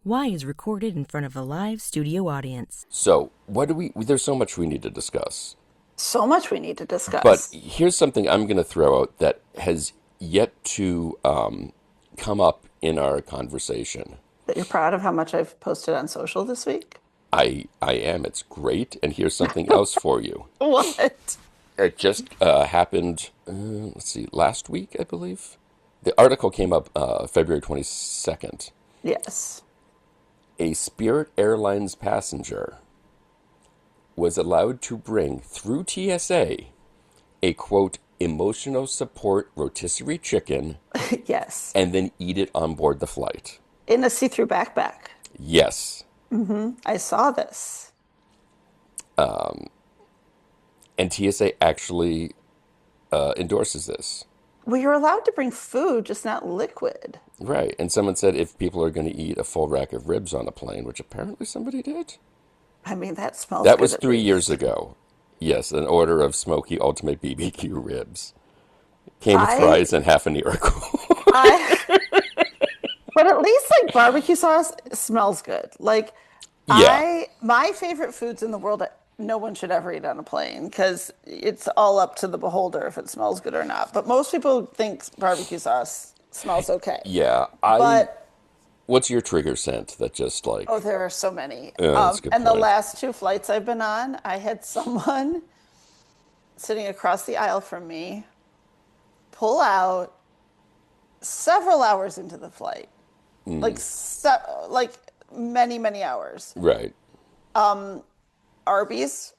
Y is recorded in front of a live studio audience. So, there's so much we need to discuss. So much we need to But discuss. here's something I'm going to throw out that has yet to come up in our conversation. That you're proud of how much I've posted on social this week? I am. It's great. And here's something else for you. What? It just happened, let's see, last week, I believe. The article came up February 22nd. Yes. A Spirit Airlines passenger was allowed to bring through TSA a quote emotional support rotisserie chicken Yes. and then eat it on board the flight. In a see-through backpack. Yes. I saw this. And TSA actually endorses this. Well, you're allowed to bring food, just not liquid. Right. And someone said if people are going to eat a full rack of ribs on a plane, which apparently somebody did. I mean, that smells That good was at 3 years least. ago. Yes, an order of smoky ultimate BBQ ribs. Came with I, fries and half an Iracle. I, but at least like barbecue sauce smells good. Like Yeah. my favorite foods in the world, no one should ever eat on a plane because it's all up to the beholder if it smells good or not. But most people think barbecue sauce smells okay. Yeah. But What's your trigger scent that just oh, like, there are so many. that's a good And the point. last two flights I've been on, I had someone sitting across the aisle from me pull out several hours into the flight, like like many hours. Right. Arby's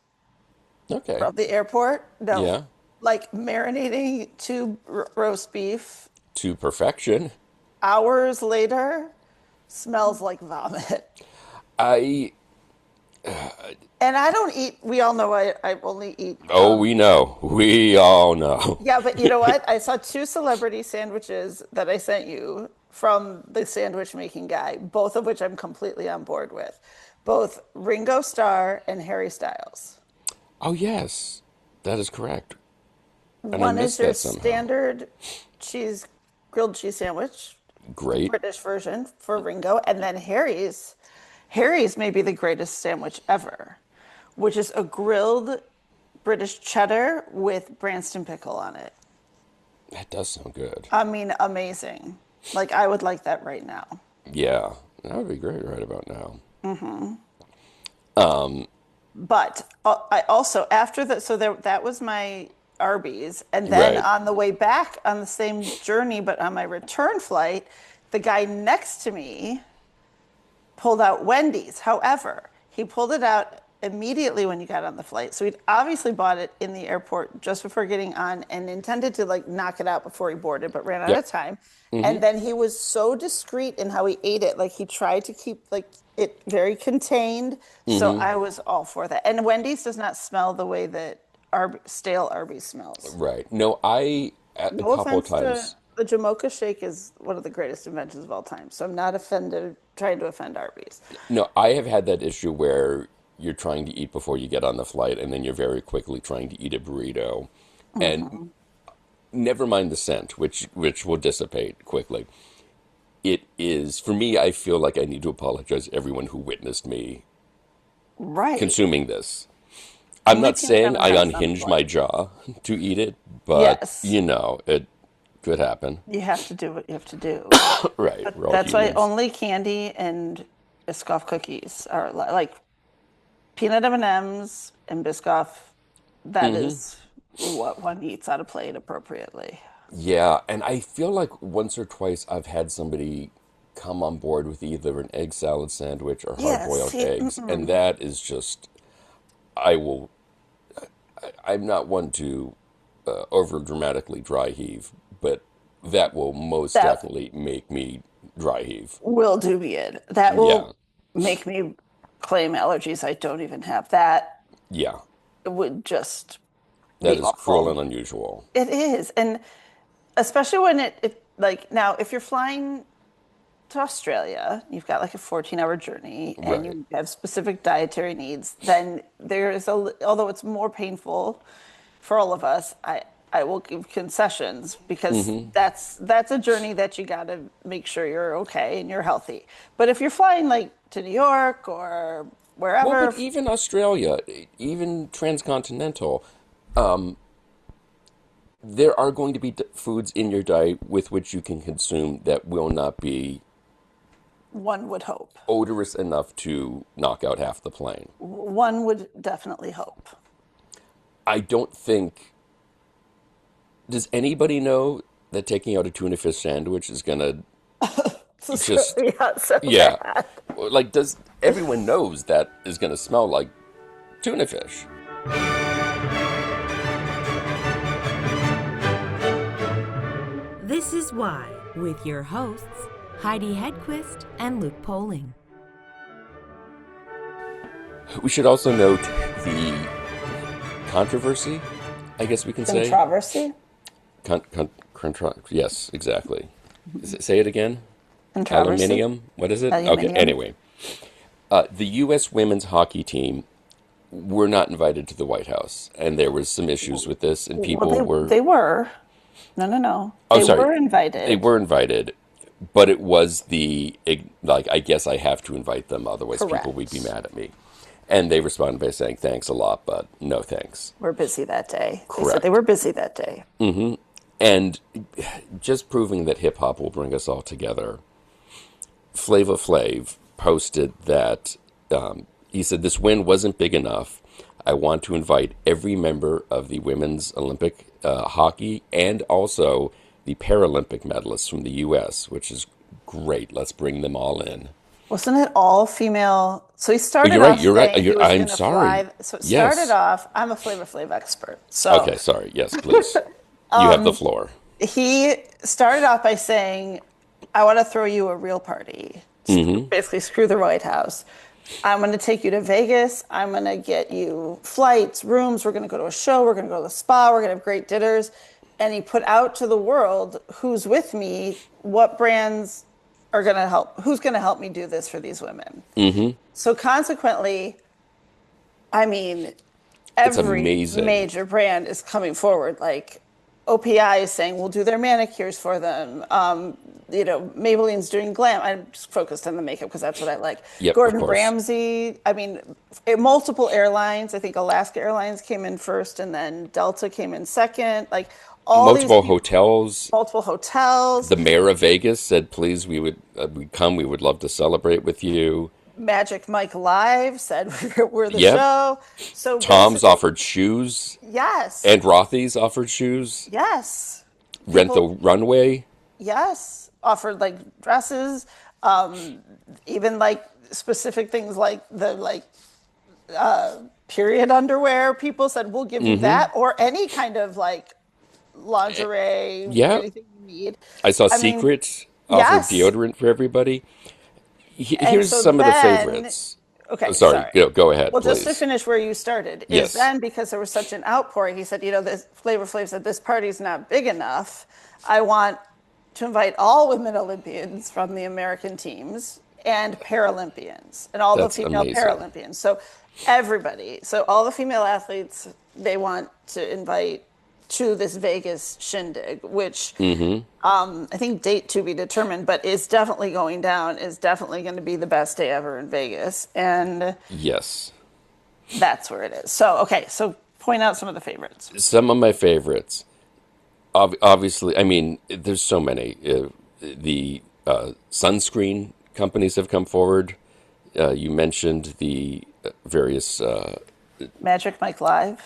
Okay. from the airport, no, Yeah. like marinating two roast beef. To perfection. Hours later, smells like vomit. I, And I don't eat. We all know I only eat. oh, we know. We all know. Yeah, but you know what? I saw two celebrity sandwiches that I sent you from the sandwich making guy, both of which I'm completely on board with. Both Ringo Starr and Harry Styles. Oh, yes. That is correct. And I One is missed your that somehow. standard cheese grilled cheese sandwich, Great. British version for Ringo, and then Harry's may be the greatest sandwich ever, which is a grilled British cheddar with Branston pickle on it. That does sound good. I mean, amazing. Like I would like that right now. Yeah. That would be great right about now. But I also after that, so there that was my Arby's, and then Right. on the way back on the same journey, but on my return flight, the guy next to me pulled out Wendy's. However, he pulled it out immediately when you got on the flight. So he'd obviously bought it in the airport just before getting on and intended to like knock it out before he boarded, but ran out Yep. of time. And then he was so discreet in how he ate it. Like he tried to keep like it very contained. So I was all for that. And Wendy's does not smell the way that stale Arby's smells. Right. No, a No couple of offense to times. the Jamocha shake is one of the greatest inventions of all time. So I'm not offended trying to offend Arby's. No, I have had that issue where you're trying to eat before you get on the flight, and then you're very quickly trying to eat a burrito, and never mind the scent, which will dissipate quickly. It is for me. I feel like I need to apologize to everyone who witnessed me Right. consuming this. I'm Only not peanut saying I M&Ms on the unhinged my flight. jaw to eat it, but Yes, it could happen. you have to do what you have to do. Right, But we're all that's why humans. only candy and Biscoff cookies are like peanut M&Ms and Biscoff. That is what one eats on a plate appropriately. Yeah, and I feel like once or twice I've had somebody come on board with either an egg salad sandwich or Yes, hard-boiled see, eggs, and that is just, I will, I'm not one to over dramatically dry heave, but that will most that definitely make me dry heave. will do me in. That Yeah, will make me claim allergies I don't even have. That yeah, would just that be is cruel and awful. unusual. It is. And especially when it like now, if you're flying to Australia, you've got like a 14-hour journey and Right. you have specific dietary needs, then there is although it's more painful for all of us, I will give concessions because that's a journey that you got to make sure you're okay and you're healthy. But if you're flying like to New York or Well, wherever, but even Australia, even transcontinental, there are going to be foods in your diet with which you can consume that will not be one would hope. odorous enough to knock out half the plane. One would definitely hope. I don't think. Does anybody know that taking out a tuna fish sandwich is gonna just, Yeah, so yeah, bad. like does everyone knows that is gonna smell like tuna fish? This is Why, with your hosts, Heidi Hedquist and Luke Poling. We should also note the controversy, I guess we can say. Controversy? Yes, exactly. Say it again. Controversy? Aluminium? What is it? Okay, Aluminium. anyway. The U.S. women's hockey team were not invited to the White House, and there was some issues with this, and people Well, were... they were. No. Oh, They sorry. were invited. They were invited, but it was like, I guess I have to invite them, otherwise people Correct. would be mad at me. And they responded by saying, thanks a lot, but no thanks. We're busy that day. They said Correct. they were busy that day. And just proving that hip hop will bring us all together, Flava Flav posted that he said, this win wasn't big enough. I want to invite every member of the women's Olympic hockey and also the Paralympic medalists from the U.S., which is great. Let's bring them all in. Wasn't it all female? So he started You're right, off you're right. saying he was I'm gonna sorry. fly. So it Yes. started off, I'm a Flavor Flav expert. So Okay, sorry. Yes, please. You have the floor. he started off by saying, I want to throw you a real party. Basically, screw the White House. I'm going to take you to Vegas. I'm going to get you flights, rooms. We're going to go to a show. We're going to go to the spa. We're going to have great dinners. And he put out to the world, who's with me, what brands are going to help, who's going to help me do this for these women. So consequently, I mean, It's every amazing. major brand is coming forward. Like OPI is saying we'll do their manicures for them. Maybelline's doing glam. I'm just focused on the makeup because that's what I like. Yep, of Gordon course. Ramsay. I mean, multiple airlines. I think Alaska Airlines came in first, and then Delta came in second. Like all Multiple these people- hotels. multiple hotels. The mayor of Vegas said, please, we'd come. We would love to celebrate with you. Magic Mike Live said we're the Yep. show. So Tom's basically- offered shoes. Yes. And Rothy's offered shoes. Yes. Rent the People- runway. Yes. Offered like dresses, even like specific things like period underwear. People said we'll give you that or any kind of like lingerie, Yeah. anything you need. I saw I mean, Secret offered yes. deodorant for everybody. And Here's so some of the then- favorites. Okay, Sorry. Go ahead, Well, please. just to finish where you started, Yes. is then because there was such an outpouring, he said, this Flavor Flav said this party's not big enough. I want to invite all women Olympians from the American teams and Paralympians and all That's the female amazing. Paralympians. So everybody, so all the female athletes, they want to invite to this Vegas shindig, which I think date to be determined, but is definitely going down, is definitely going to be the best day ever in Vegas. And Yes. that's where it is. So point out some of the favorites. Some of my favorites. Obviously, I mean, there's so many. The sunscreen companies have come forward. You mentioned the various... Magic Mike Live.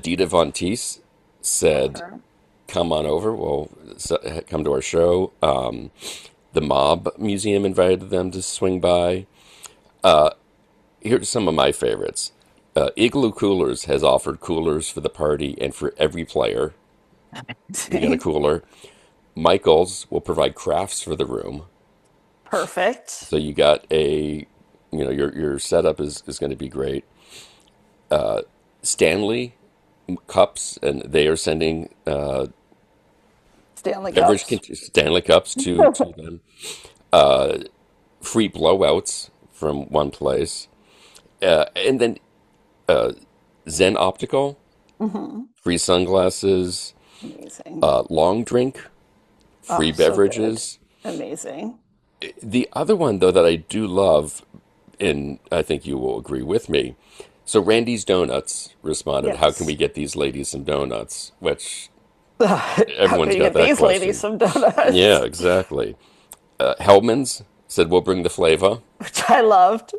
Dita Von Teese said, come on over. Well, come to our show. The Mob Museum invited them to swing by. Here's some of my favorites. Igloo Coolers has offered coolers for the party and for every player. You get a cooler. Michaels will provide crafts for the room. Perfect. So you got your setup is going to be great. Stanley Cups, and they are sending Stanley beverage Cups. Stanley Cups to them. Free blowouts from one place. And then Zen Optical free sunglasses, Amazing. long drink, Oh, free so good. beverages. Amazing. The other one, though, that I do love, and I think you will agree with me. So Randy's Donuts responded, "How can we Yes. get these ladies some donuts?" Which How can everyone's you got get that these ladies question. some Yeah, donuts? exactly. Hellman's said, "We'll bring the flavor." Which I loved.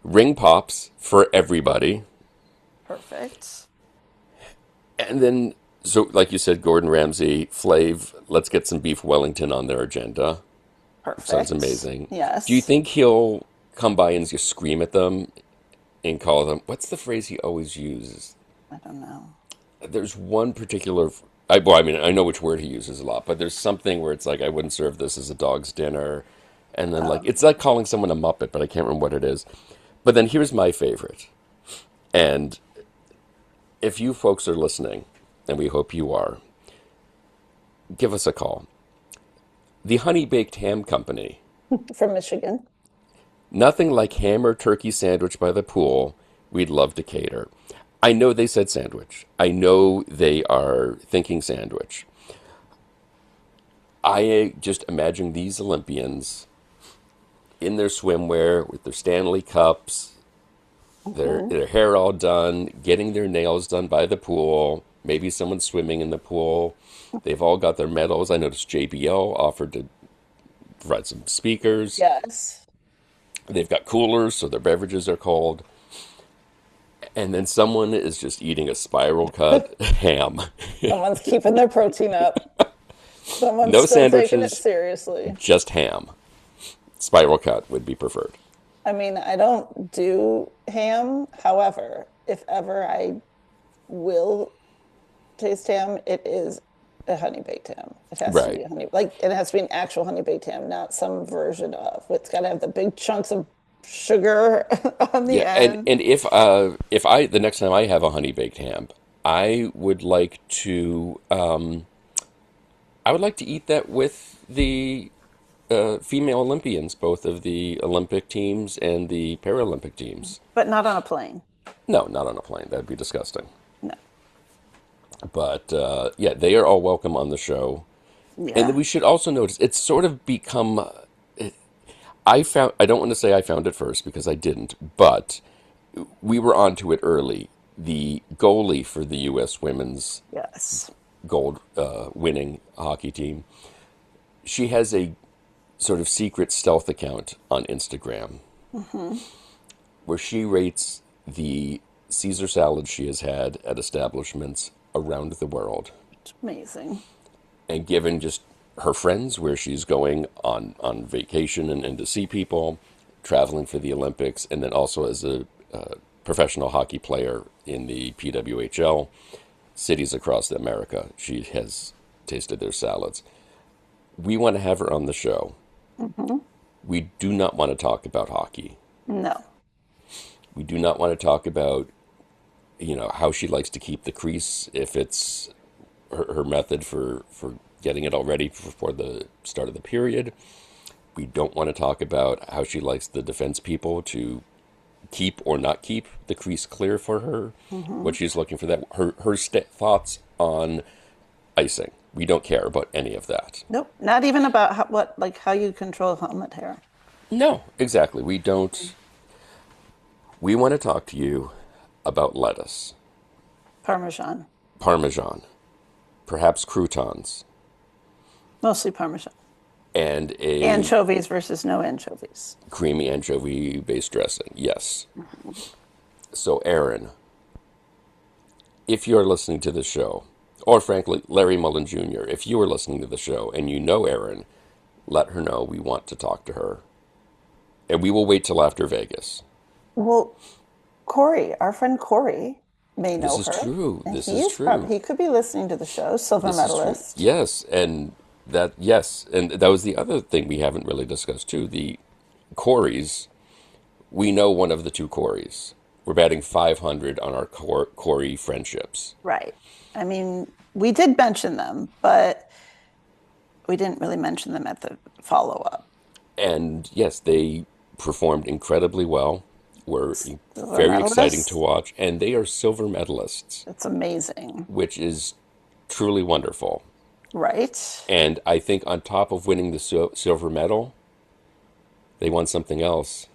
Ring Pops for everybody. Perfect. And then, so like you said, Gordon Ramsay, Flav, let's get some beef Wellington on their agenda. Sounds Perfect. amazing. Do you Yes. think he'll come by and just scream at them and call them? What's the phrase he always uses? I don't know. There's one particular. Well, I mean, I know which word he uses a lot, but there's something where it's like, I wouldn't serve this as a dog's dinner. And then, like, it's like calling someone a Muppet, but I can't remember what it is. But then here's my favorite. And if you folks are listening, and we hope you are, give us a call. The Honey Baked Ham Company. From Michigan. Nothing like ham or turkey sandwich by the pool. We'd love to cater. I know they said sandwich. I know they are thinking sandwich. I just imagine these Olympians in their swimwear with their Stanley cups, Hmm. their hair all done, getting their nails done by the pool. Maybe someone's swimming in the pool. They've all got their medals. I noticed JBL offered to provide some speakers. Yes. They've got coolers, so their beverages are cold. And then someone is just eating a spiral cut ham. Someone's keeping their protein up. Someone's No still taking it sandwiches, seriously. just ham. Spiral cut would be preferred. I mean, I don't do ham. However, if ever I will taste ham, it is a honey baked ham. It has to be Right. a honey, like it has to be an actual honey baked ham, not some version of. It's got to have the big chunks of sugar on the Yeah, and end. and if I the next time I have a honey baked ham, I would like to I would like to eat that with the female Olympians, both of the Olympic teams and the Paralympic teams. But not on a plane. No, not on a plane. That'd be disgusting. No. But yeah, they are all welcome on the show. And then Yeah. we should also notice it's sort of become. I don't want to say I found it first because I didn't, but we were onto it early. The goalie for the U.S. women's Yes. gold winning hockey team, she has a sort of secret stealth account on Instagram Hmm. where she rates the Caesar salad she has had at establishments around the world. It's amazing. And given just her friends, where she's going on vacation and to see people, traveling for the Olympics, and then also as a professional hockey player in the PWHL, cities across America, she has tasted their salads. We want to have her on the show. Hmm. We do not want to talk about hockey. No. We do not want to talk about, how she likes to keep the crease, if it's her method for getting it all ready for the start of the period. We don't want to talk about how she likes the defense people to keep or not keep the crease clear for her, Hmm. what she's looking for that, her thoughts on icing. We don't care about any of that. Nope. Not even about like how you control helmet hair. No, exactly. We don't. We want to talk to you about lettuce, Parmesan. Parmesan, perhaps croutons, Mostly Parmesan. and a Anchovies versus no anchovies. creamy anchovy based dressing. Yes. So, Aaron, if you're listening to the show, or frankly, Larry Mullen Jr., if you are listening to the show and you know Aaron, let her know we want to talk to her. And we will wait till after Vegas. Well, Corey, our friend Corey, may This know is her, true. and This is true. he could be listening to the show, silver This is true. medalist. Yes. Yes. And that was the other thing we haven't really discussed, too. The Corys, we know one of the two Corys. We're batting 500 on our Corey friendships. Right. I mean, we did mention them, but we didn't really mention them at the follow up. And yes, they performed incredibly well. were Silver very exciting to medalist. watch, and they are silver medalists, It's amazing, which is truly wonderful. right? And I think on top of winning the silver medal, they won something else.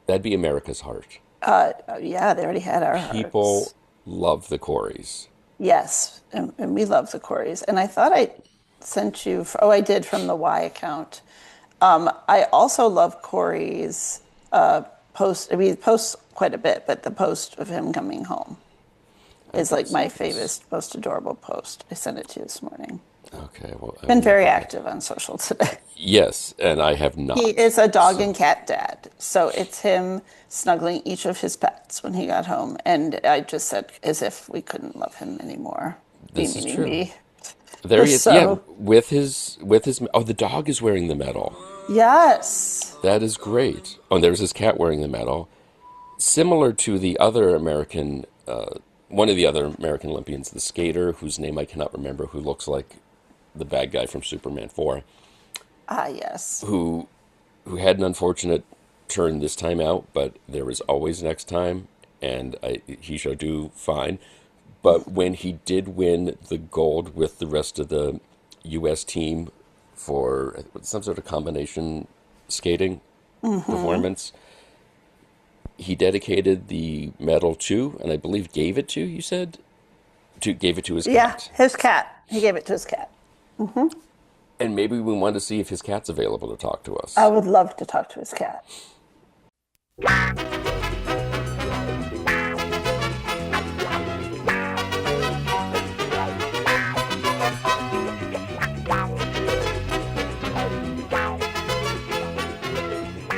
That'd be America's heart. Yeah, they already had our People hearts. love the Coreys. Yes, and we love the Coreys. And I thought I sent you, oh, I did from the Y account. I also love Corey's post. I mean, he posts quite a bit, but the post of him coming home I is don't like see my this. favorite, most adorable post. I sent it to you this morning. Okay, well, I Been will look very at that. active on social today. Yes, and I have He not. is a dog So and cat dad. So it's him snuggling each of his pets when he got home. And I just said, as if we couldn't love him anymore. Be this is meaning true. me. There he is. Yeah, So, with his. Oh, the dog is wearing the medal. yes. That is great. Oh, and there's his cat wearing the medal. Similar to the other American, one of the other American Olympians, the skater whose name I cannot remember, who looks like the bad guy from Superman 4, Ah, yes. who had an unfortunate turn this time out, but there was always next time, and he shall do fine. But when he did win the gold with the rest of the U.S. team for some sort of combination skating performance, he dedicated the medal to, and I believe gave it to, you said? Gave it to his Yeah, cat. his cat. He gave it to his cat. And maybe we want to see if his cat's available to talk to I us. would love to talk to his cat.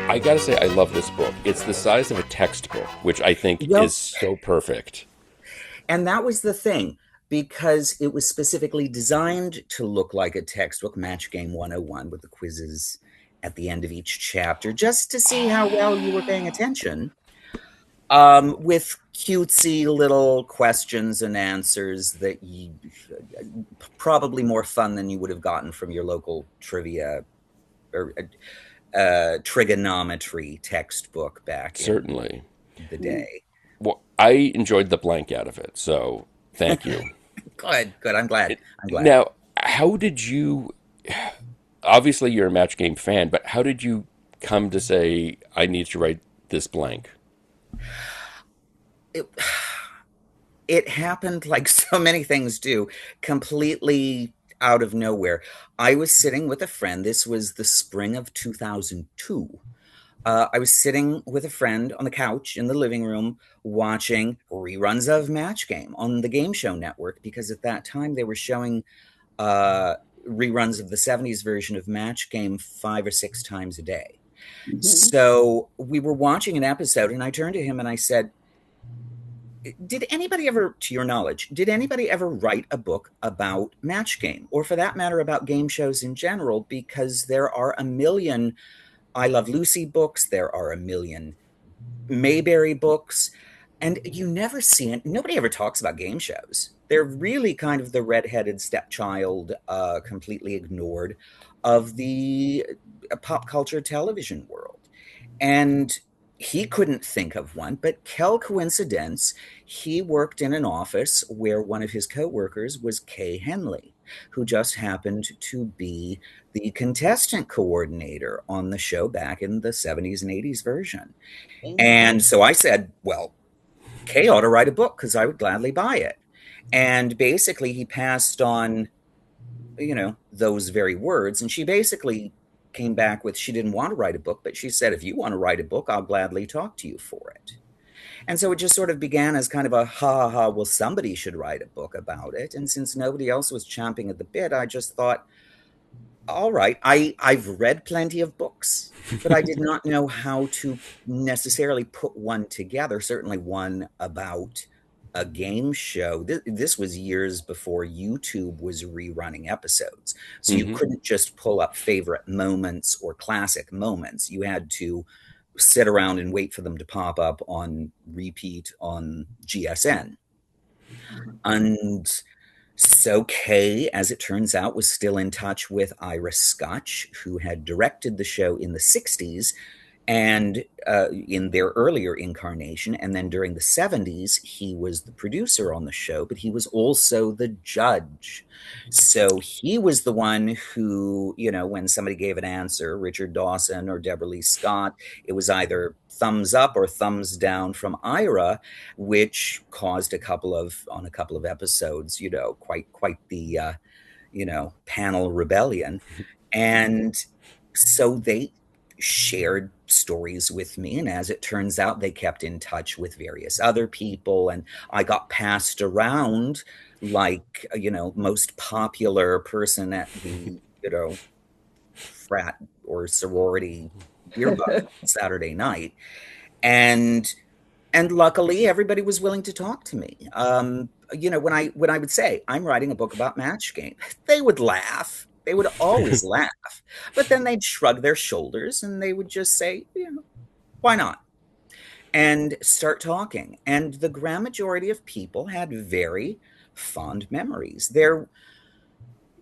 I gotta say, I love this book. It's the size of a textbook, which I think is Well, so perfect. and that was the thing because it was specifically designed to look like a textbook, Match Game 101, with the quizzes at the end of each chapter, just to see how well you were paying attention. With cutesy little questions and answers that you probably more fun than you would have gotten from your local trivia or trigonometry textbook back in Certainly. the day. Well, I enjoyed the blank out of it, so thank you. Good, good. I'm glad. I'm glad. Now, how did you? Obviously, you're a match game fan, but how did you come to say I need to write this blank? It, it happened like so many things do, completely out of nowhere. I was sitting with a friend. This was the spring of 2002. I was sitting with a friend on the couch in the living room watching reruns of Match Game on the Game Show Network because at that time they were showing uh, reruns of the 70s version of Match Game 5 or 6 times a day. Mhm. So we were watching an episode, and I turned to him and I said, did anybody ever, to your knowledge, did anybody ever write a book about Match Game, or for that matter, about game shows in general? Because there are a million I Love Lucy books, there are a million Mayberry books, and you never see it. Nobody ever talks about game shows. They're really kind of the redheaded stepchild, completely ignored of the pop culture television world. And he couldn't think of one, but Kel coincidence, he worked in an office where one of his coworkers was Kay Henley, who just happened to be the contestant coordinator on the show back in the 70s and 80s version. And so I said, well, Kay ought to write a book because I would gladly buy it. And basically, he passed on, those very words. And she basically came back with she didn't want to write a book, but she said, if you want to write a book, I'll gladly talk to you for it. And so it just sort of began as kind of a ha ha ha, well, somebody should write a book about it. And since nobody else was chomping at the bit, I just thought, all right, I've read plenty of books, but I did not know how to necessarily put one together, certainly one about a game show. This was years before YouTube was rerunning episodes. So you Hmm. couldn't just pull up favorite moments or classic moments. You had to sit around and wait for them to pop up on repeat on GSN. And so Kay, as it turns out, was still in touch with Ira Scotch, who had directed the show in the 60s And in their earlier incarnation, and then during the 70s, he was the producer on the show, but he was also the judge. So he was the one who, when somebody gave an answer, Richard Dawson or Deborah Lee Scott, it was either thumbs up or thumbs down from Ira, which caused on a couple of episodes, quite the panel rebellion. And so they shared stories with me. And as it turns out, they kept in touch with various other people. And I got passed around like, most popular person at the, frat or sorority beer bug on Saturday night. And luckily everybody was willing to talk to me. When I would say I'm writing a book about match game, they would laugh. They would always laugh, but then they'd shrug their shoulders and they would just say, why not? And start talking. And the grand majority of people had very fond memories. There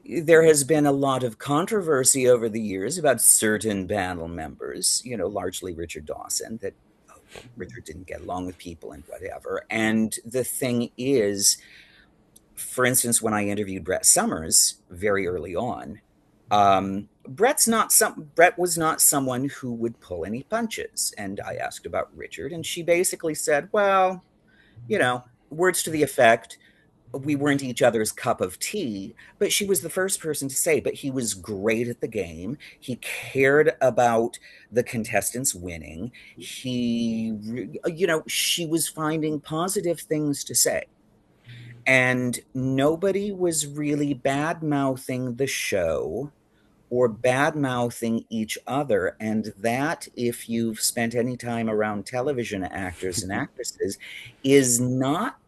has been a lot of controversy over the years about certain panel members, largely Richard Dawson, that Richard didn't get along with people and whatever. And the thing is, for instance, when I interviewed Brett Summers very early on, Brett was not someone who would pull any punches. And I asked about Richard, and she basically said, well, words to the effect, we weren't each other's cup of tea, but she was the first person to say, but he was great at the game. He cared about the contestants winning. She was finding positive things to say. And nobody was really bad-mouthing the show or bad-mouthing each other. And that, if you've spent any time around television actors and actresses, is not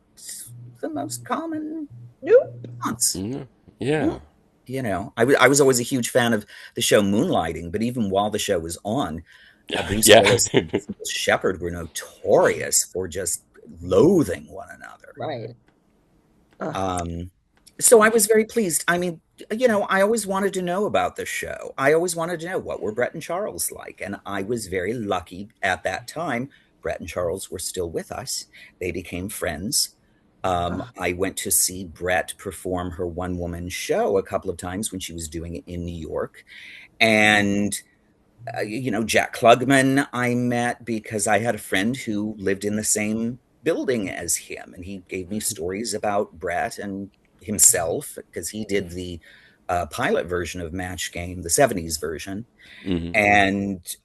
the most common nuance. Yeah. I was always a huge fan of the show Moonlighting, but even while the show was on, Bruce Yeah. Willis and Sybil Shepherd were notorious for just loathing one another. Right. So I was very pleased. I mean, I always wanted to know about the show. I always wanted to know what were Brett and Charles like. And I was very lucky at that time. Brett and Charles were still with us. They became friends. I went to see Brett perform her one-woman show a couple of times when she was doing it in New York. And, Jack Klugman I met because I had a friend who lived in the same building as him. And he gave me stories about Brett and himself because he did the pilot version of Match Game, the 70s version. Mm-hmm. And,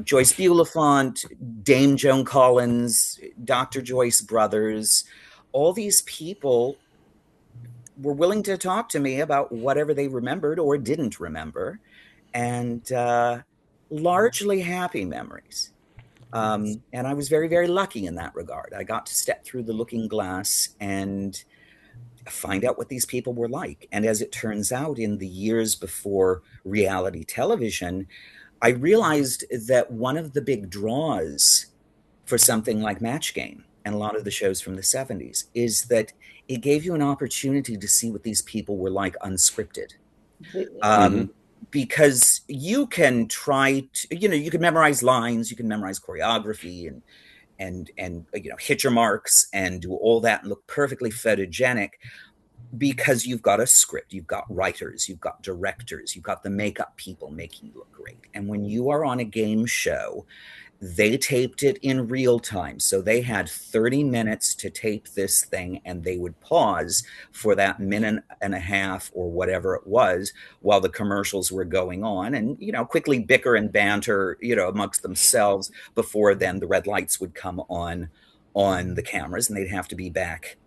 Joyce Bulifant, Dame Joan Collins, Dr. Joyce Brothers, all these people were willing to talk to me about whatever they remembered or didn't remember, and largely happy memories. And I was very, very lucky in that regard. I got to step through the looking glass and find out what these people were like. And as it turns out, in the years before reality television, I realized that one of the big draws for something like Match Game and a lot of the shows from the 70s is that it gave you an opportunity to see what these people were like unscripted. Because you can try to, you can memorize lines, you can memorize choreography and hit your marks and do all that and look perfectly photogenic because you've got a script, you've got writers, you've got directors, you've got the makeup people making you look great. And when you are on a game show, they taped it in real time. So they had 30 minutes to tape this thing, and they would pause for that minute and a half or whatever it was while the commercials were going on and, quickly bicker and banter, amongst themselves before then the red lights would come on the cameras and they'd have to be back,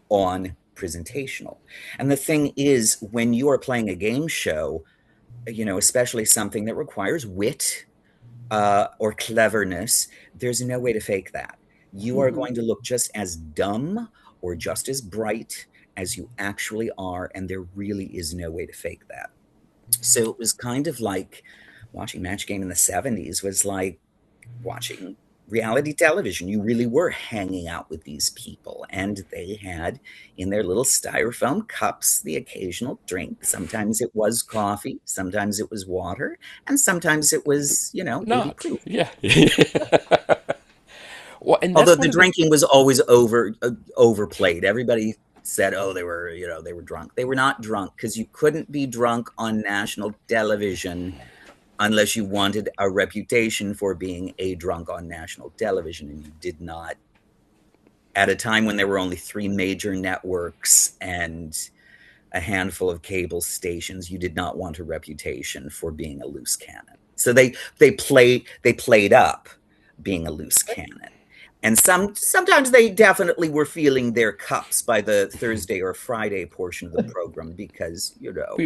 on presentational. And the thing is, when you are playing a game show, especially something that requires wit, or cleverness, there's no way to fake that. You are going to look just as dumb or just as bright as you actually are, and there really is no way to fake that. So it was kind of like watching Match Game in the 70s was like watching reality television. You really were hanging out with these people, and they had in their little styrofoam cups the occasional drink. Sometimes it was coffee, sometimes it was water, and sometimes it was, 80 Not. proof. Yeah. Well, and Although that's the one of the drinking was always overplayed. Everybody said, "Oh, they were drunk." They were not drunk because you couldn't be drunk on national television unless you wanted a reputation for being a drunk on national television, and you did not. At a time when there were only 3 major networks and a handful of cable stations, you did not want a reputation for being a loose cannon. So they played up being a loose cannon. And sometimes they definitely were feeling their cups by the Thursday or Friday portion of the program because,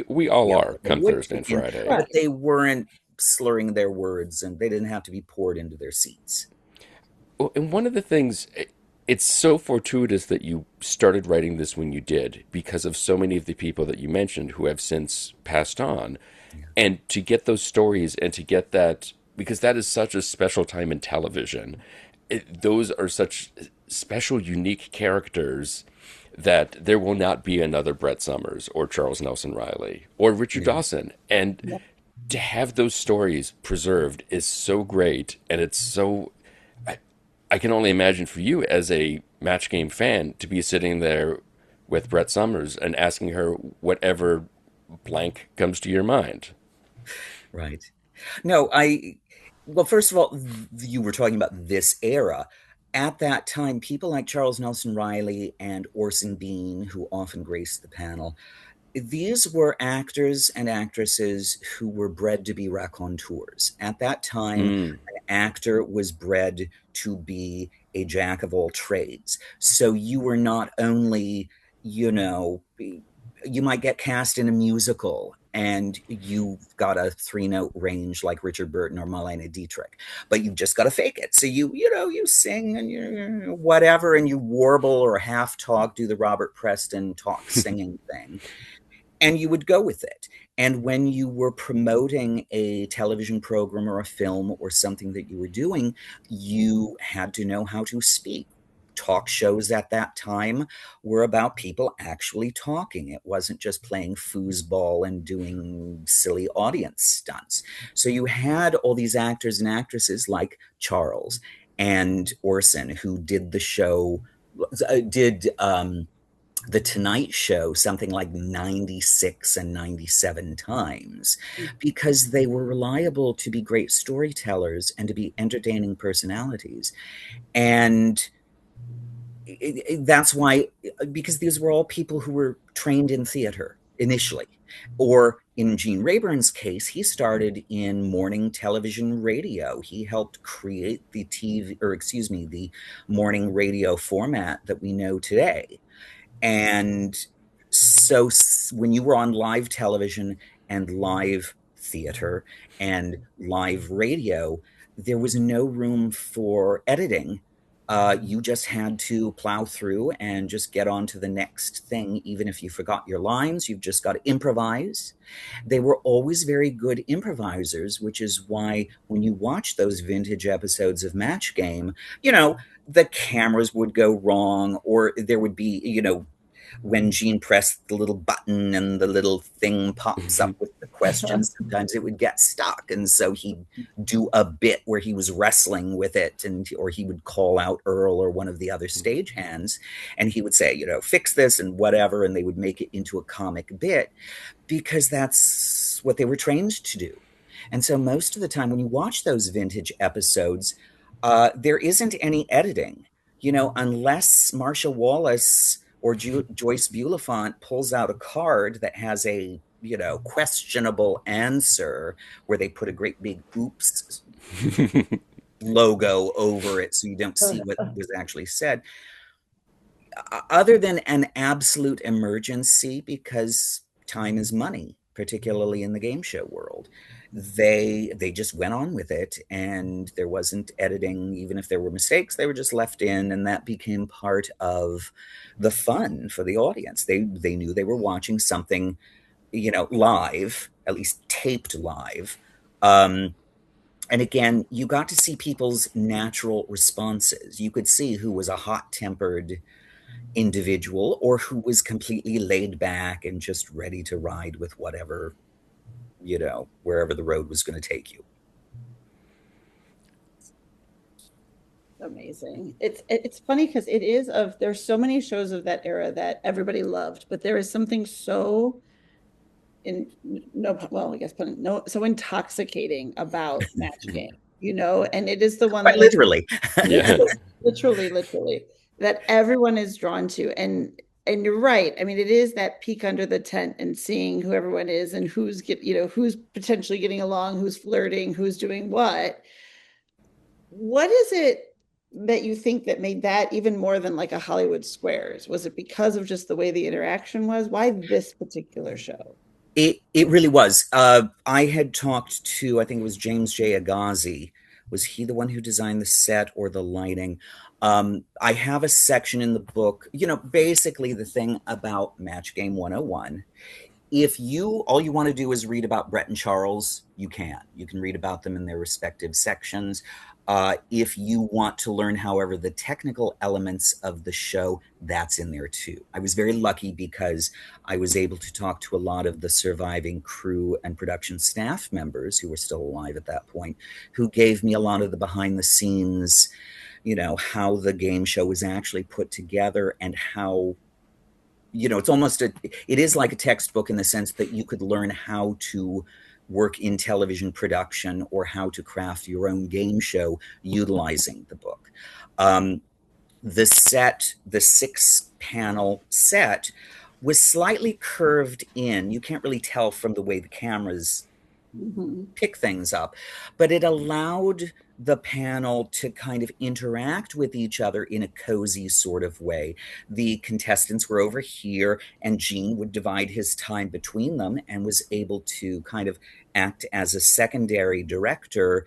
we all are they come would Thursday kick and in, Friday. Right. but they weren't slurring their words and they didn't have to be poured into their seats. Well, and one of the things, it's so fortuitous that you started writing this when you did, because of so many of the people that you mentioned who have since passed on. Yeah. And to get those stories and to get that, because that is such a special time in television, those are such special, unique characters that there will not be another Brett Summers or Charles Nelson Riley or Richard Yeah. Dawson. And to have those stories preserved is so great. And it's so, I can only imagine for you as a match game fan to be sitting there with Brett Summers and asking her whatever blank comes to your mind. Right. No, well, first of all, you were talking about this era. At that time, people like Charles Nelson Riley and Orson Bean, who often graced the panel, these were actors and actresses who were bred to be raconteurs. At that time, Mm. an actor was bred to be a jack of all trades. So you were not only, you know, you might get cast in a musical and you've got a 3 note range like Richard Burton or Marlene Dietrich, but you've just got to fake it. So you sing and you whatever, and you warble or half talk, do the Robert Preston talk singing thing, and you would go with it. And when you were promoting a television program or a film or something that you were doing, you had to know how to speak. Talk shows at that time were about people actually talking. It wasn't just playing foosball and doing silly audience stunts. So you had all these actors and actresses like Charles and Orson who did the show, did the Tonight Show something like 96 and 97 times because they were reliable to be great storytellers and to be entertaining personalities. And that's why, because these were all people who were trained in theater initially. Or in Gene Rayburn's case, he started in morning television radio. He helped create the TV, or excuse me, the morning radio format that we know today. And so when you were on live television and live theater and live radio, there was no room for editing. You just had to plow through and just get on to the next thing. Even if you forgot your lines, you've just got to improvise. They were always very good improvisers, which is why when you watch those vintage episodes of Match Game, the cameras would go wrong, or there would be, when Gene pressed the little button and the little thing pops up with the questions, sometimes it would get stuck. And so he'd do a bit where he was wrestling with it, or he would call out Earl or one of the other stagehands, and he would say, fix this and whatever, and they would make it into a comic bit because that's what they were trained to do. And so most of the time when you watch those vintage episodes, there isn't any editing, unless Marcia Wallace or Joyce Bulifant pulls out a card that has a questionable answer where they put a great big oops logo over it so you don't see what was actually said. Other than an absolute emergency, because time is money, particularly in the game show world, they just went on with it, and there wasn't editing. Even if there were mistakes, they were just left in, and that became part of the fun for the audience. They knew they were watching something live, at least taped live. um And again, you got to see people's natural responses. You could see who was a hot-tempered individual or who was completely laid back and just ready to ride with whatever, wherever the road was going to take you. Amazing. It's funny because it is of there's so many shows of that era that everybody loved, but there is something so in no well, I guess put no so intoxicating about Match Game, and it is the one Quite that literally. Yeah. literally, literally that everyone is drawn to. And you're right. I mean, it is that peek under the tent and seeing who everyone is and who's potentially getting along, who's flirting, who's doing what. What is it that you think that made that even more than like a Hollywood Squares? Was it because of just the way the interaction was? Why this particular show? It really was. I had talked to, I think it was James J. Agazi. Was he the one who designed the set or the lighting? I have a section in the book, basically the thing about Match Game 101. If all you want to do is read about Brett and Charles, you can. You can read about them in their respective sections. If you want to learn, however, the technical elements of the show, that's in there too. I was very lucky because I was able to talk to a lot of the surviving crew and production staff members who were still alive at that point, who gave me a lot of the behind the scenes, how the game show was actually put together and how it is like a textbook in the sense that you could learn how to work in television production or how to craft your own game show utilizing the book. The 6-panel set was slightly curved in. You can't really tell from the way the cameras pick things up, but it allowed the panel to kind of interact with each other in a cozy sort of way. The contestants were over here, and Gene would divide his time between them and was able to kind of act as a secondary director,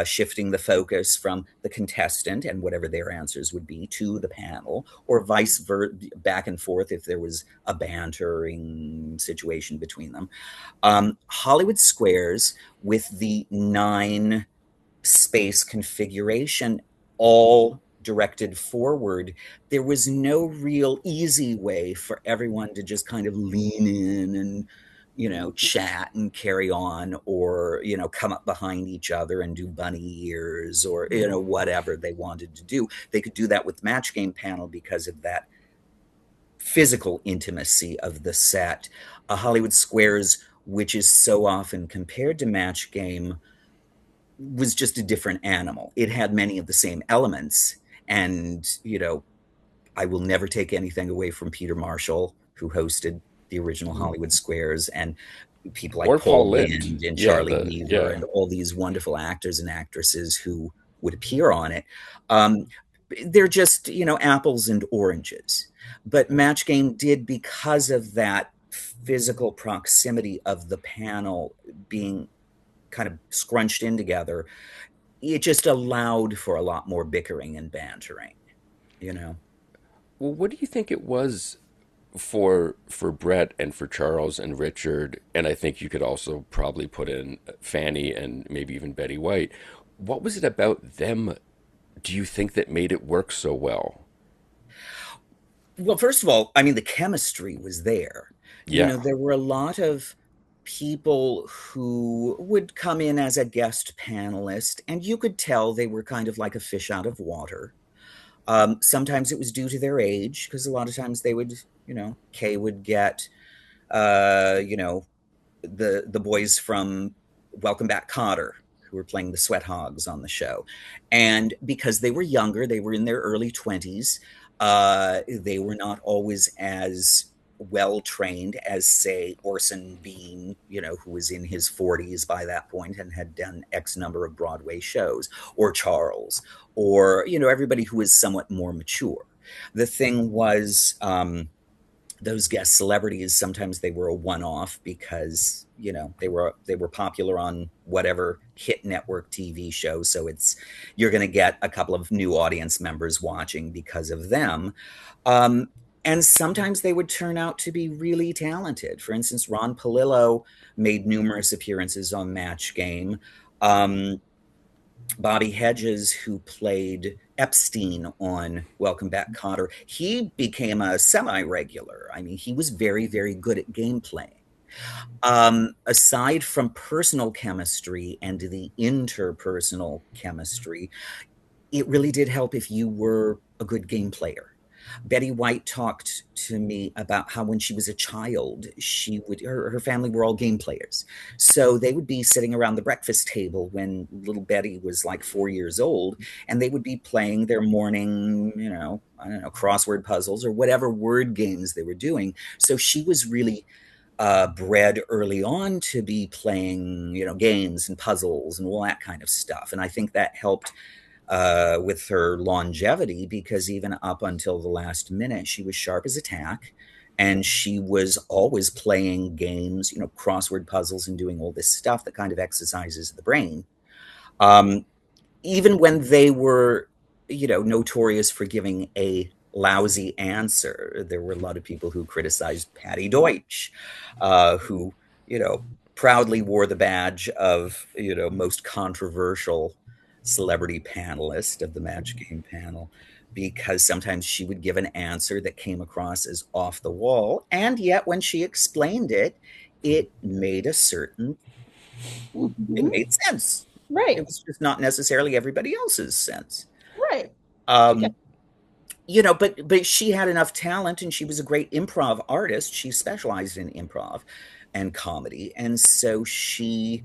shifting the focus from the contestant and whatever their answers would be to the panel, or vice versa, back and forth if there was a bantering situation between them. Hollywood Squares, with the 9-space configuration, all directed forward, there was no real easy way for everyone to just kind of lean in and chat and carry on, or come up behind each other and do bunny ears, or whatever they wanted to do. They could do that with Match Game panel because of that physical intimacy of the set. Hollywood Squares, which is so often compared to Match Game, was just a different animal. It had many of the same elements, and I will never take anything away from Peter Marshall, who hosted the original Hollywood Squares, and people like Or Paul Paul Lynde. Lynde and Yeah, Charlie Weaver and all these wonderful actors and actresses who would appear on it. They're just apples and oranges. But Match Game did, because of that physical proximity of the panel being kind of scrunched in together, it just allowed for a lot more bickering and bantering. Well, what do you think it was for Brett and for Charles and Richard, and I think you could also probably put in Fanny and maybe even Betty White. What was it about them, do you think, that made it work so well? Well, first of all, I mean, the chemistry was there. Yeah. There were a lot of people who would come in as a guest panelist, and you could tell they were kind of like a fish out of water. Sometimes it was due to their age, because a lot of times they would, Kay would get, the boys from Welcome Back, Kotter, who were playing the Sweat Hogs on the show. And because they were younger, they were in their early 20s, they were not always as well trained as, say, Orson Bean, who was in his 40s by that point and had done X number of Broadway shows, or Charles, or, everybody who was somewhat more mature. The thing was, those guest celebrities, sometimes they were a one-off because they were popular on whatever hit network TV show, so you're going to get a couple of new audience members watching because of them. And sometimes they would turn out to be really talented. For instance, Ron Palillo made numerous appearances on Match Game. Bobby Hedges, who played Epstein on Welcome Back, Kotter, he became a semi-regular. I mean, he was very, very good at game playing. Aside from personal chemistry and the interpersonal chemistry, it really did help if you were a good game player. Betty White talked to me about how when she was a child, her family were all game players. So they would be sitting around the breakfast table when little Betty was like 4 years old, and they would be playing their morning, I don't know, crossword puzzles or whatever word games they were doing. So she was really bred early on to be playing, games and puzzles and all that kind of stuff. And I think that helped with her longevity, because even up until the last minute, she was sharp as a tack, and she was always playing games, crossword puzzles, and doing all this stuff that kind of exercises the brain. Even when they were, notorious for giving a lousy answer, there were a lot of people who criticized Patty Deutsch, who, proudly wore the badge of, most controversial celebrity panelist of the Match Game panel, because sometimes she would give an answer that came across as off the wall, and yet when she explained it, it made it made sense. Right. It was just not necessarily everybody else's sense. Right. But she had enough talent, and she was a great improv artist. She specialized in improv and comedy, and so she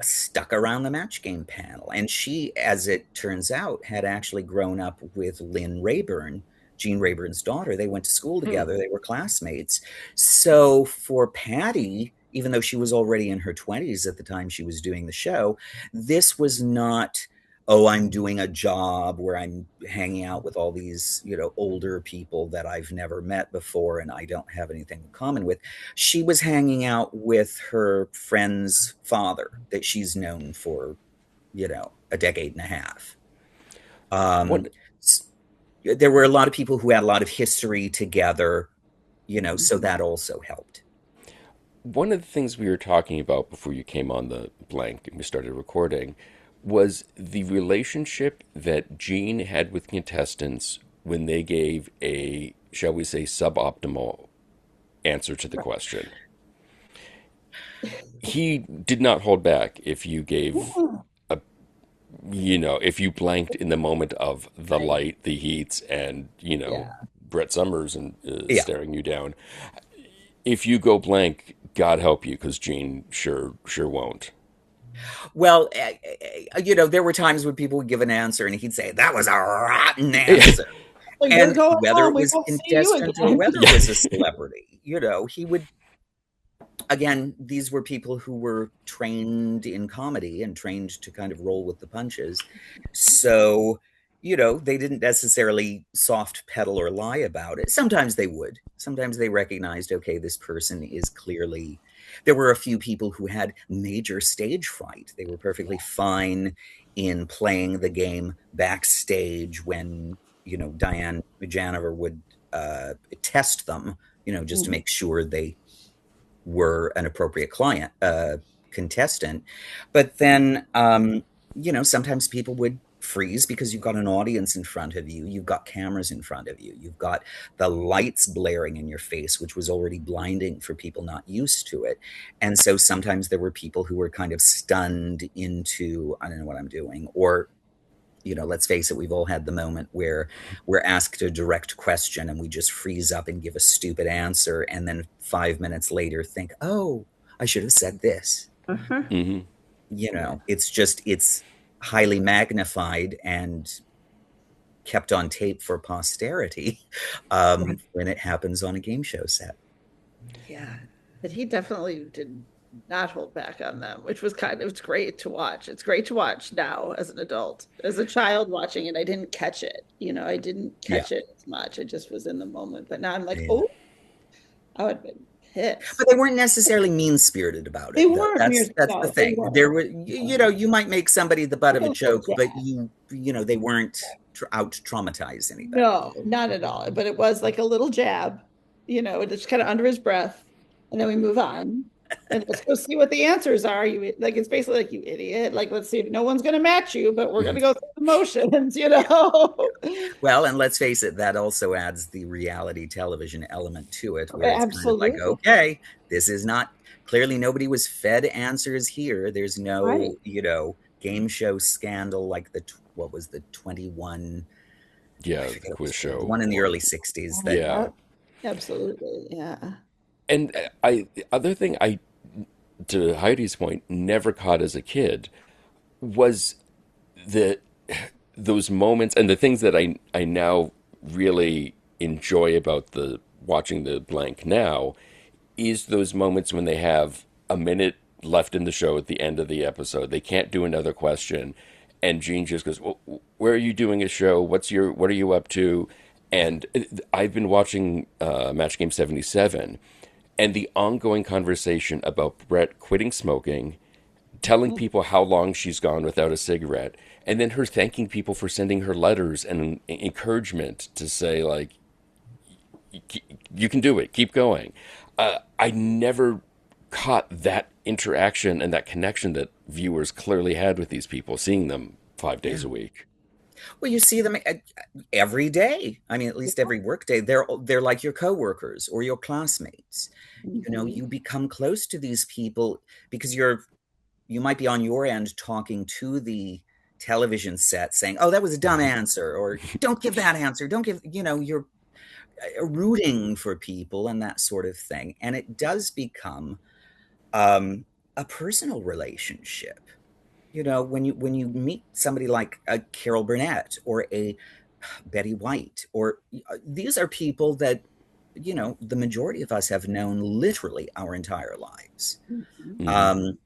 stuck around the Match Game panel. And she, as it turns out, had actually grown up with Lynn Rayburn, Gene Rayburn's daughter. They went to school together. They were classmates. So for Patty, even though she was already in her 20s at the time she was doing the show, this was not, oh, I'm doing a job where I'm hanging out with all these, older people that I've never met before and I don't have anything in common with. She was hanging out with her friend's father that she's known for, a decade and a half. There were a lot of people who had a lot of history together, so that also helped. One of the things we were talking about before you came on the blank and we started recording was the relationship that Gene had with contestants when they gave a, shall we say, suboptimal answer to the question. He did not hold back if you gave a, if you blanked in the moment of the light, the heats, and, Brett Summers and staring you down. If you go blank, God help you, because Gene sure won't. Well, there were times when people would give an answer and he'd say, that was a rotten answer. And whether it was contestant or whether it was a celebrity, he would, again, these were people who were trained in comedy and trained to kind of roll with the punches. So, they didn't necessarily soft pedal or lie about it. Sometimes they would. Sometimes they recognized, okay, this person is clearly... There were a few people who had major stage fright. They were perfectly fine in playing the game backstage when, Diane Janover would test them, just to make sure they were an appropriate contestant. But then, sometimes people would freeze because you've got an audience in front of you, you've got cameras in front of you, you've got the lights blaring in your face, which was already blinding for people not used to it. And so sometimes there were people who were kind of stunned into, I don't know what I'm doing, or let's face it, we've all had the moment where we're asked a direct question and we just freeze up and give a stupid answer, and then 5 minutes later think, oh, I should have said this. It's highly magnified and kept on tape for posterity when it happens on a game show set. Yeah, but he definitely did not hold back on them, which was it's great to watch. It's great to watch now as an adult. As a child watching it, I didn't catch it. I didn't catch it as much. I just was in the moment. But now I'm like, oh, I would have been pissed. But they weren't necessarily mean-spirited about it. They weren't. That's the thing. There were, you might make somebody the butt of a joke, but they weren't out to traumatize anybody. No, not at all. But it was like a little jab, just kind of under his breath, and then we move on. And let's go see what the answers are. Like it's basically like you idiot. Like let's see if no one's gonna match you, but we're gonna go through the motions, you Yeah. know. Well, and let's face it, that also adds the reality television element to it, where it's kind of like, Absolutely. okay, this is not clearly nobody was fed answers here. There's Right. no, game show scandal like what was the 21, I Yeah, the forget what it quiz was called, the show. one in the Or early 60s that yeah, Yep. Absolutely. Yeah. and the other thing I, to Heidi's point, never caught as a kid was the those moments and the things that I now really enjoy about the watching the blank now is those moments when they have a minute left in the show at the end of the episode. They can't do another question, and Gene just goes, well, "Where are you doing a show? What are you up to?" And I've been watching Match Game 77, and the ongoing conversation about Brett quitting smoking, telling people how long she's gone without a cigarette, and then her thanking people for sending her letters and encouragement to say like, you can do it, keep going. I never caught that interaction and that connection that viewers clearly had with these people, seeing them 5 days yeah. a week. Well, you see them every day. I mean, at least every work day. They're like your coworkers or your classmates. Mhm. You become close to these people because you might be on your end talking to the television set saying, "Oh, that was a dumb answer," or "Don't give that answer. Don't give," you're rooting for people and that sort of thing. And it does become a personal relationship. When you meet somebody like a Carol Burnett or a Betty White, or these are people that the majority of us have known literally our entire lives. Mhm. Hmm. Um,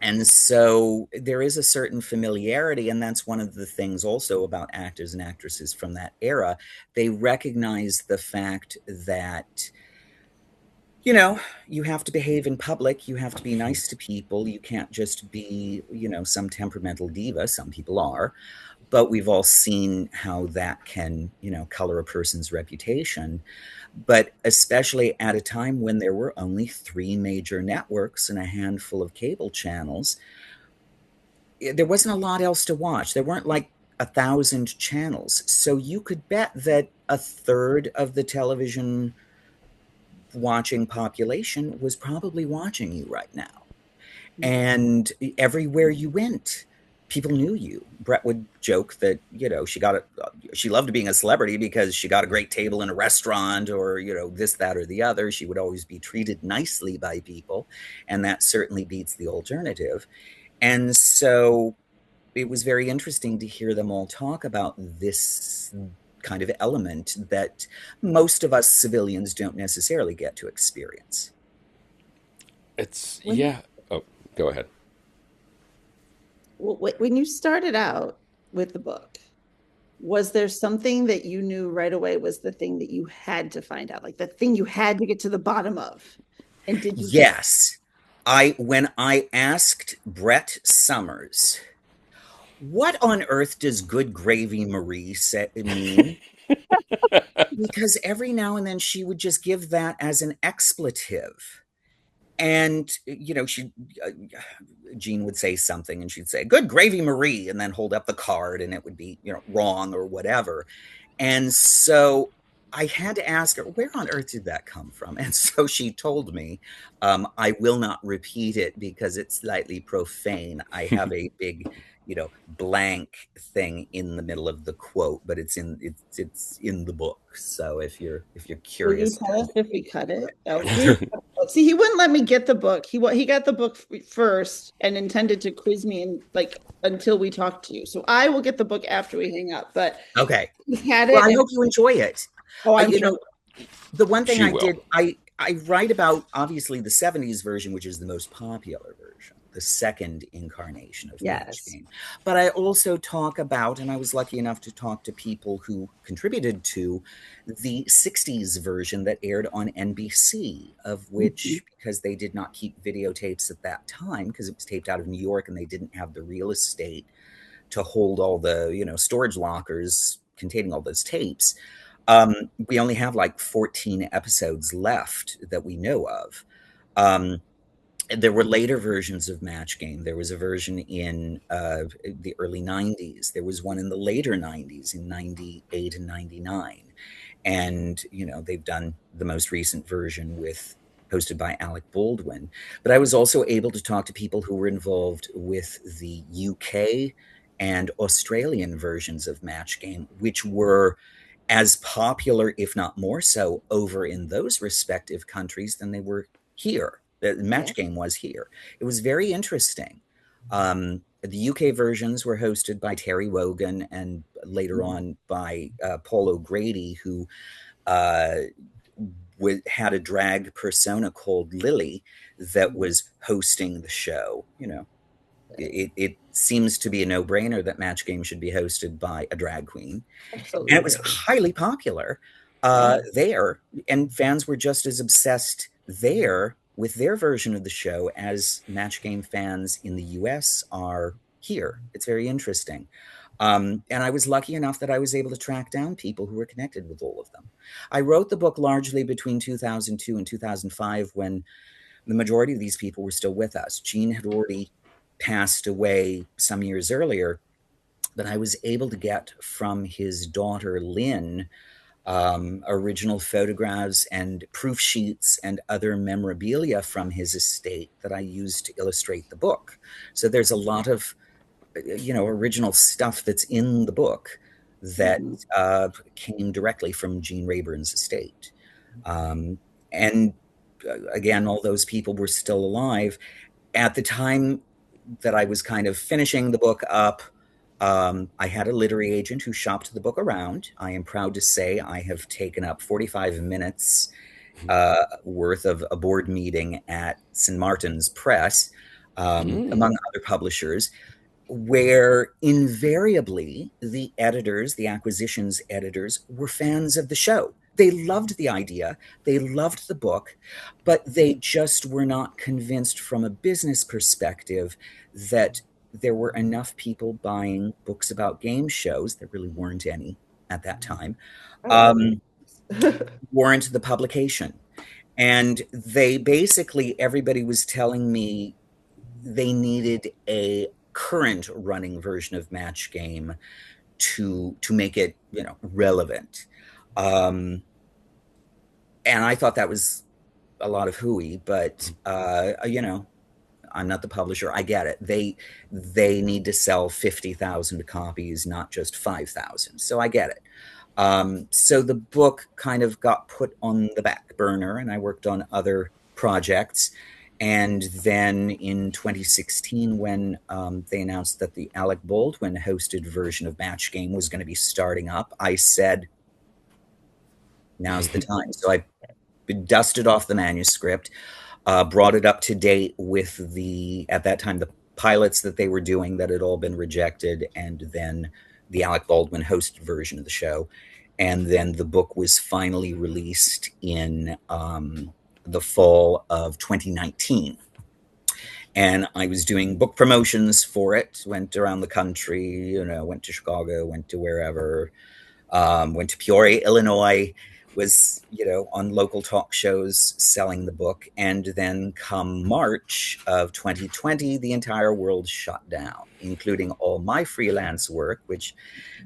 and so there is a certain familiarity, and that's one of the things also about actors and actresses from that era. They recognize the fact that you have to behave in public, you have to be nice to people, you can't just be some temperamental diva. Some people are, but we've all seen how that can color a person's reputation. But especially at a time when there were only three major networks and a handful of cable channels, there wasn't a lot else to watch. There weren't like 1,000 channels, so you could bet that a third of the television watching population was probably watching you right now. And everywhere you went, people knew you. Brett would joke that she loved being a celebrity because she got a great table in a restaurant, or this, that, or the other. She would always be treated nicely by people, and that certainly beats the alternative. And so it was very interesting to hear them all talk about this kind of element that most of us civilians don't necessarily get to experience. It's, When yeah. Oh, go ahead. when you started out with the book, was there something that you knew right away was the thing that you had to find out, like the thing you had to get to the bottom of? And did you just Yes. When I asked Brett Summers, what on earth does good gravy Marie mean? Because every now and then she would just give that as an expletive. And, Jean would say something and she'd say, "Good gravy Marie," and then hold up the card and it would be, wrong or whatever. And so I had to ask her, where on earth did that come from? And so she told me, I will not repeat it because it's slightly profane. I have a big, blank thing in the middle of the quote, but it's in the book. So if you're will you curious, tell us if we cut it? Oh, see, he wouldn't let me get the book. He got the book first and intended to quiz me and like until we talked to you. So I will get the book after we hang up. But okay. he had Well, it, I and hope you enjoy it. oh, I'm You sure. know, the one thing She I will. did, I write about obviously the 70s version, which is the most popular version, the second incarnation of Match Yes. Game. But I also talk about, and I was lucky enough to talk to people who contributed to the 60s version that aired on NBC, of Mhm. which, because they did not keep videotapes at that time, because it was taped out of New York and they didn't have the real estate to hold all the, storage lockers containing all those tapes. We only have like 14 episodes left that we know of. Um, There were later versions of Match Game. There was a version in the early 90s. There was one in the later 90s, in 98 and 99. And, they've done the most recent version hosted by Alec Baldwin. But I was also able to talk to people who were involved with the UK and Australian versions of Match Game, which were as popular, if not more so, over in those respective countries than they were here. The Match Game was here. It was very interesting. The UK versions were hosted by Terry Wogan and later on by Paul O'Grady, who had a drag persona called Lily that was hosting the show. It seems to be a no-brainer that Match Game should be hosted by a drag queen. Absolutely. And it was highly popular there, and fans were just as obsessed there with their version of the show as Match Game fans in the US are here. It's very interesting. And I was lucky enough that I was able to track down people who were connected with all of them. I wrote the book largely between 2002 and 2005 when the majority of these people were still with us. Gene had already passed away some years earlier, but I was able to get from his daughter, Lynn, original photographs and proof sheets and other memorabilia from his estate that I used to illustrate the book. So there's a lot of, original stuff that's in the book that came directly from Gene Rayburn's estate. And again, all those people were still alive. At the time that I was kind of finishing the book up, I had a literary agent who shopped the book around. I am proud to say I have taken up 45 minutes worth of a board meeting at St. Martin's Press, among other publishers, where invariably the editors, the acquisitions editors, were fans of the show. They loved the idea, they loved the book, but they just were not convinced from a business perspective that there were enough people buying books about game shows, there really weren't any at that time, warrant the publication. And they basically, everybody was telling me they needed a current running version of Match Game to make it, relevant. And I thought that was a lot of hooey, but I'm not the publisher. I get it. They need to sell 50,000 copies, not just 5,000. So I get it. So the book kind of got put on the back burner, and I worked on other projects. And then in 2016, when they announced that the Alec Baldwin hosted version of Match Game was going to be starting up, I said, now's the time. So I dusted off the manuscript, brought it up to date with at that time, the pilots that they were doing that had all been rejected, and then the Alec Baldwin hosted version of the show. And then the book was finally released in the fall of 2019. And I was doing book promotions for it, went around the country, went to Chicago, went to wherever, went to Peoria, Illinois, was, on local talk shows selling the book. And then come March of 2020, the entire world shut down, including all my freelance work, which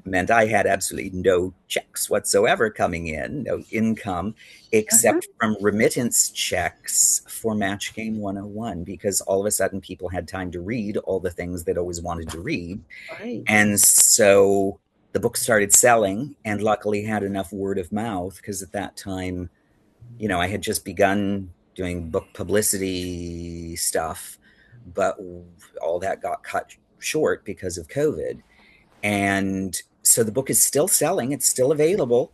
meant I had absolutely no checks whatsoever coming in, no income, except from remittance checks for Match Game 101, because all of a sudden people had time to read all the things they'd always wanted to read. Right. And so the book started selling, and luckily had enough word of mouth, because at that time, I had just begun doing book publicity stuff, but all that got cut short because of COVID. And so the book is still selling. It's still available.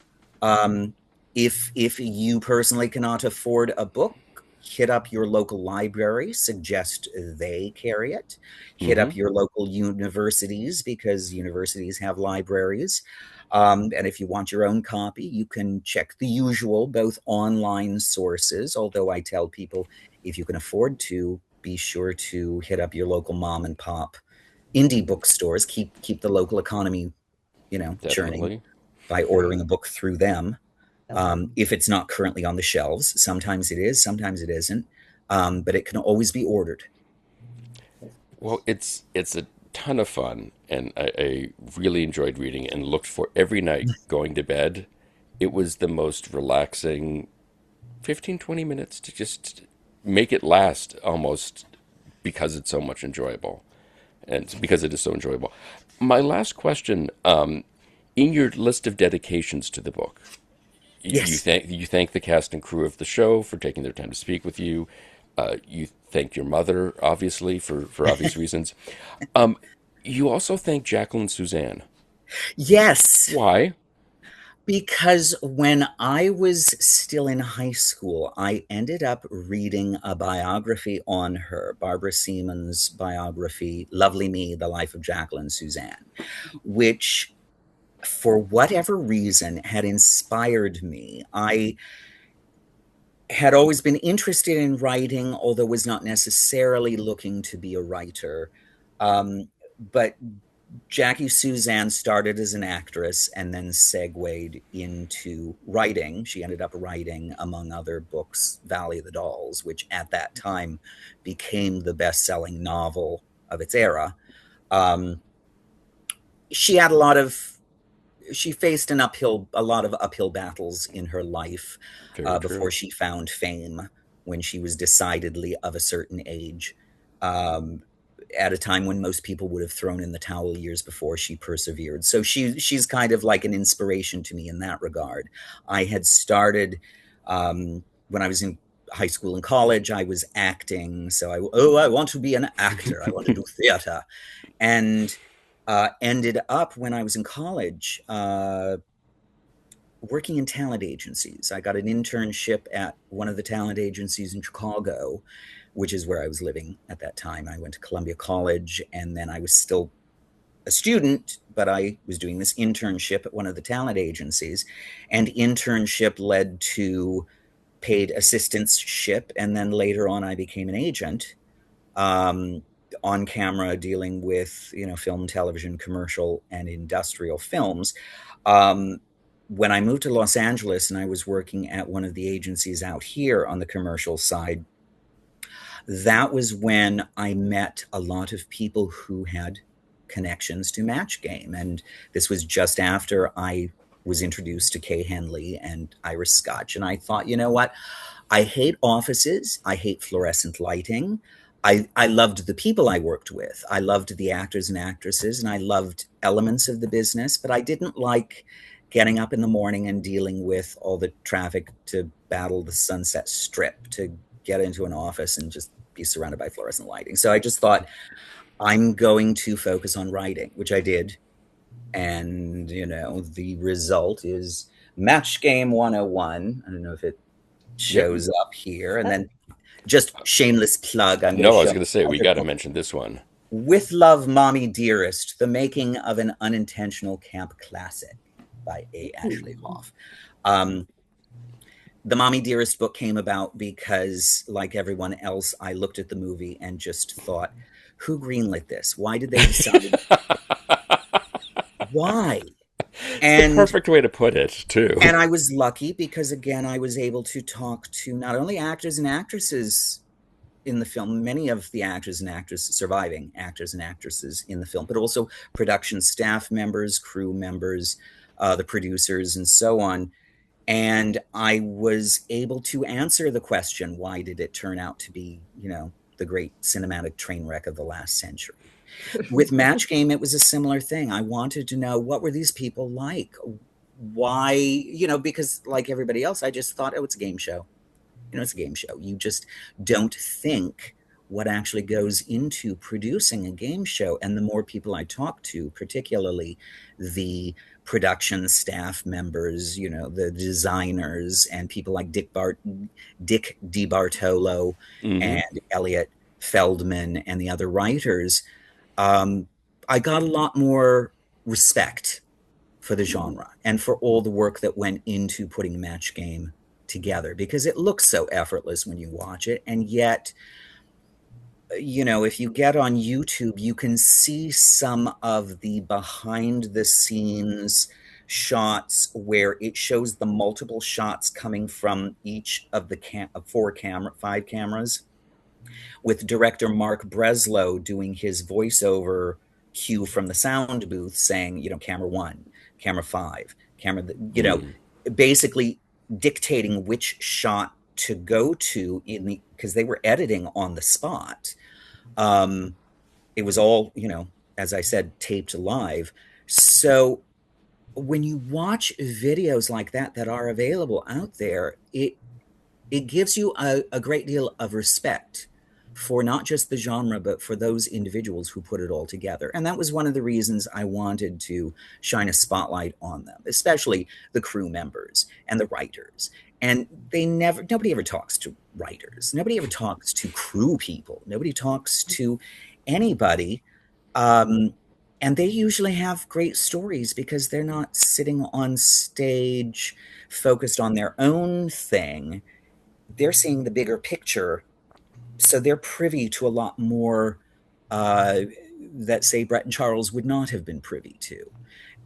If you personally cannot afford a book, hit up your local library, suggest they carry it. Hit up your local universities, because universities have libraries. And if you want your own copy, you can check the usual, both online sources, although I tell people, if you can afford to, be sure to hit up your local mom and pop indie bookstores. Keep the local economy, churning by ordering a book through them. If it's not currently on the shelves, sometimes it is, sometimes it isn't. but it can always be ordered. Well, it's a ton of fun, and I really enjoyed reading and looked for every night going to bed. It was the most relaxing 15, 20 minutes to just make it last almost because it's so much enjoyable and because it is so enjoyable. My last question, in your list of dedications to the book, Yes. you thank the cast and crew of the show for taking their time to speak with you. You thank your mother, obviously, for obvious reasons. You also thank Jacqueline Suzanne. Yes. Why? Because when I was still in high school, I ended up reading a biography on her, Barbara Seaman's biography, Lovely Me, The Life of Jacqueline Suzanne, which, for whatever reason, had inspired me. I had always been interested in writing, although was not necessarily looking to be a writer. But Jackie Suzanne started as an actress and then segued into writing. She ended up writing, among other books, Valley of the Dolls, which at that time became the best-selling novel of its era. Um, she had she faced a lot of uphill battles in her life Very before true. she found fame when she was decidedly of a certain age. Um, at a time when most people would have thrown in the towel years before, she persevered. So she's kind of like an inspiration to me in that regard. I had started when I was in high school and college. I was acting, so I want to be an actor. I want to do theater, and ended up when I was in college working in talent agencies. I got an internship at one of the talent agencies in Chicago, which is where I was living at that time. I went to Columbia College, and then I was still a student, but I was doing this internship at one of the talent agencies. And internship led to paid assistantship. And then later on, I became an agent, um, on camera, dealing with, film, television, commercial, and industrial films. Um, when I moved to Los Angeles and I was working at one of the agencies out here on the commercial side, that was when I met a lot of people who had connections to Match Game. And this was just after I was introduced to Kay Henley and Iris Scotch. And I thought, you know what? I hate offices. I hate fluorescent lighting. I loved the people I worked with. I loved the actors and actresses, and I loved elements of the business, but I didn't like getting up in the morning and dealing with all the traffic to battle the Sunset Strip to get into an office and just be surrounded by fluorescent lighting. So I just thought, I'm going to focus on writing, which I did. And, the result is Match Game 101. I don't know if it Yep. shows up here. And then just shameless plug, I'm going to No, I was show going to say we another got to book, mention this one. With Love, Mommy Dearest, The Making of an Unintentional Camp Classic by A. Ashley Hoff. Um, the Mommy Dearest book came about because, like everyone else, I looked at the movie and just thought, who greenlit this? Why did they decide? Why? It's the And perfect way to put it, too. and I was lucky because, again, I was able to talk to not only actors and actresses in the film, many of the actors and actresses, surviving actors and actresses in the film, but also production staff members, crew members, the producers, and so on. And I was able to answer the question, why did it turn out to be, the great cinematic train wreck of the last century? With Match Game, it was a similar thing. I wanted to know, what were these people like? Why, because like everybody else, I just thought, oh, it's a game show. It's a game show. You just don't think what actually goes into producing a game show. And the more people I talk to, particularly the production staff members, the designers, and people like Dick DiBartolo Hmm. and Elliot Feldman and the other writers, um, I got a lot more respect for the genre and for all the work that went into putting Match Game together, because it looks so effortless when you watch it. And yet, if you get on YouTube, you can see some of the behind the scenes shots where it shows the multiple shots coming from each of the five cameras. with director Mark Breslow doing his voiceover cue from the sound booth saying, camera 1, camera 5, basically dictating which shot to go to because they were editing on the spot. It was all, as I said, taped live. So when you watch videos like that are available out there, it gives you a great deal of respect for not just the genre, but for those individuals who put it all together. And that was one of the reasons I wanted to shine a spotlight on them, especially the crew members and the writers. And nobody ever talks to writers. Nobody ever talks to crew people. Nobody talks to anybody. And they usually have great stories because they're not sitting on stage focused on their own thing. They're seeing the bigger picture, so they're privy to a lot more that, say, Brett and Charles would not have been privy to.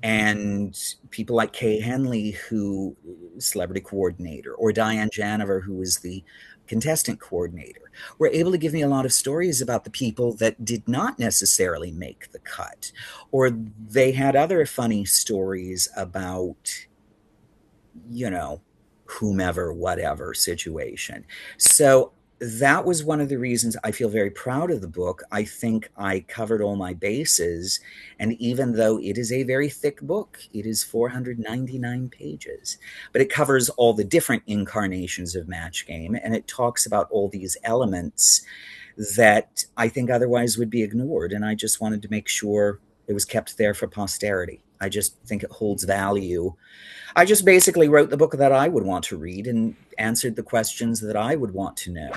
And people like Kay Henley, who celebrity coordinator, or Diane Janover, who was the contestant coordinator, were able to give me a lot of stories about the people that did not necessarily make the cut, or they had other funny stories about, whomever, whatever situation. So that was one of the reasons I feel very proud of the book. I think I covered all my bases. And even though it is a very thick book, it is 499 pages, but it covers all the different incarnations of Match Game. And it talks about all these elements that I think otherwise would be ignored. And I just wanted to make sure it was kept there for posterity. I just think it holds value. I just basically wrote the book that I would want to read and answered the questions that I would want to know.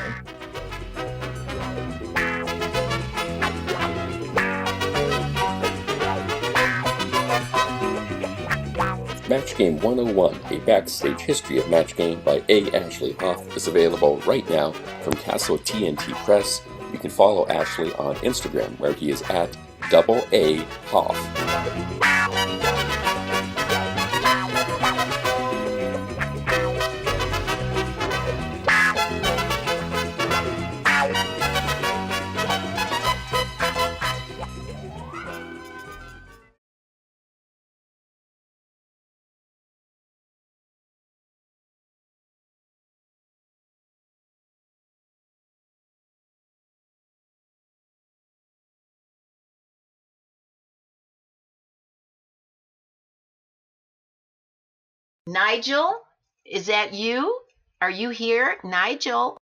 Match Game 101, a backstage history of Match Game by A. Ashley Hoff, is available right now from Castle TNT Press. You can follow Ashley on Instagram, where he is at @A Hoff. Nigel, is that you? Are you here, Nigel?